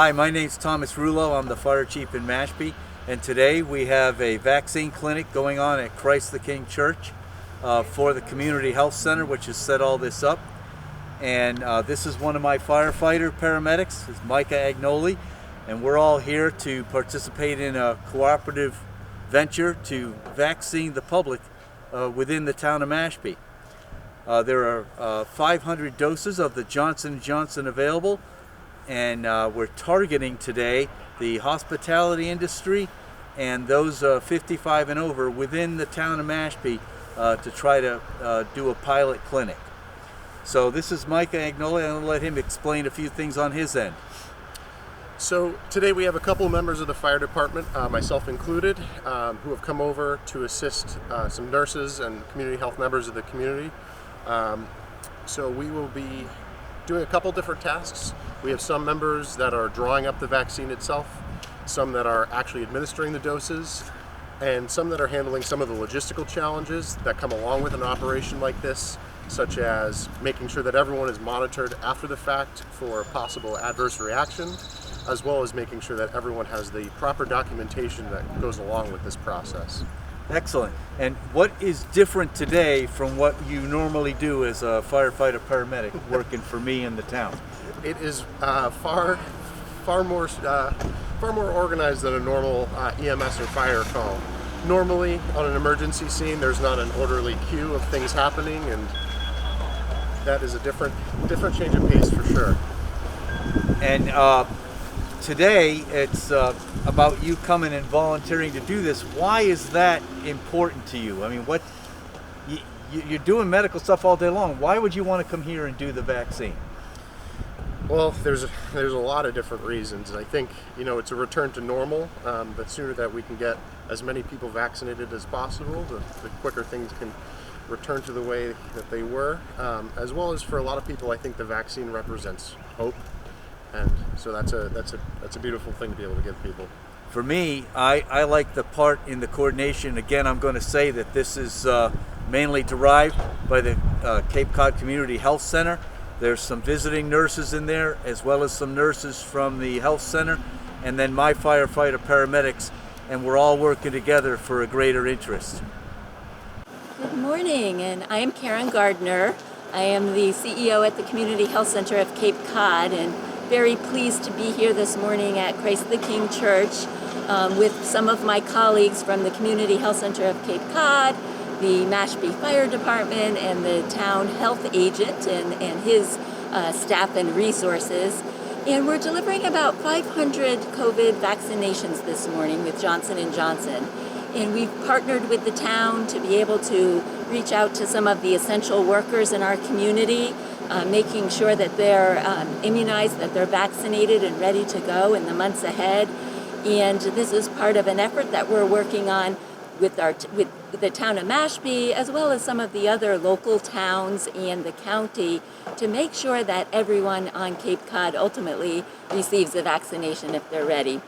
Hi, my name's Thomas Rulo. I'm the fire chief in Mashpee, and today we have a vaccine clinic going on at Christ the King Church for the Community Health Center, which has set all this up. And this is one of my firefighter paramedics, it's Micah Agnoli, and we're all here to participate in a cooperative venture to vaccine the public within the town of Mashpee. There are 500 doses of the Johnson & Johnson available, and we're targeting today the hospitality industry and those 55 and over within the town of Mashpee to try to do a pilot clinic. So this is Micah Agnoli, and I'll let him explain a few things on his end. So today we have a couple of members of the fire department, myself included, who have come over to assist some nurses and community health members of the community. So we will be doing a couple different tasks. We have some members that are drawing up the vaccine itself, some that are actually administering the doses, and some that are handling some of the logistical challenges that come along with an operation like this, such as making sure that everyone is monitored after the fact for possible adverse reaction, as well as making sure that everyone has the proper documentation that goes along with this process. Excellent. And what is different today from what you normally do as a firefighter paramedic working for me in the town? It is far more organized than a normal EMS or fire call. Normally, on an emergency scene, there's not an orderly queue of things happening, and that is a different change of pace for sure. And today, it's about you coming and volunteering to do this. Why is that important to you? I mean, you're doing medical stuff all day long. Why would you want to come here and do the vaccine? Well, there's a lot of different reasons. I think, it's a return to normal. The sooner that we can get as many people vaccinated as possible, the quicker things can return to the way that they were. As well as for a lot of people, I think the vaccine represents hope. And so that's a beautiful thing to be able to give people. For me, I like the part in the coordination. Again, I'm going to say that this is mainly derived by the Cape Cod Community Health Center. There's some visiting nurses in there, as well as some nurses from the health center, and then my firefighter paramedics, and we're all working together for a greater interest. Good morning, and I am Karen Gardner. I am the CEO at the Community Health Center of Cape Cod, and very pleased to be here this morning at Christ the King Church with some of my colleagues from the Community Health Center of Cape Cod, the Mashpee Fire Department, and the town health agent and his staff and resources. And we're delivering about 500 COVID vaccinations this morning with Johnson & Johnson. And we've partnered with the town to be able to reach out to some of the essential workers in our community, making sure that they're immunized, that they're vaccinated and ready to go in the months ahead. And this is part of an effort that we're working on with the town of Mashpee, as well as some of the other local towns and the county, to make sure that everyone on Cape Cod ultimately receives a vaccination if they're ready.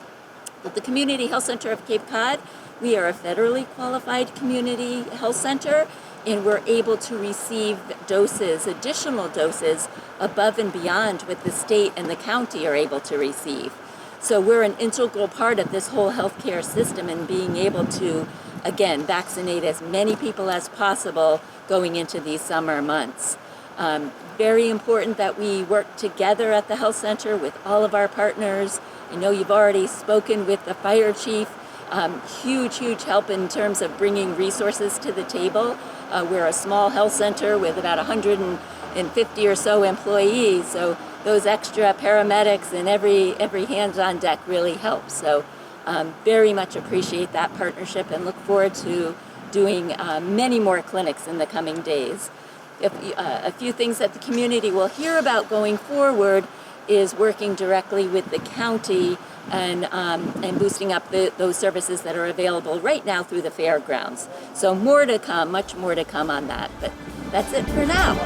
With the Community Health Center of Cape Cod, we are a federally qualified community health center, and we're able to receive additional doses above and beyond what the state and the county are able to receive. So we're an integral part of this whole healthcare system and being able to, again, vaccinate as many people as possible going into these summer months. Very important that we work together at the health center with all of our partners. I know you've already spoken with the fire chief. Huge help in terms of bringing resources to the table. We're a small health center with about 150 or so employees, so those extra paramedics and every hands on deck really helps. So very much appreciate that partnership and look forward to doing many more clinics in the coming days. A few things that the community will hear about going forward is working directly with the county and boosting up those services that are available right now through the fairgrounds. So more to come, much more to come on that, but that's it for now.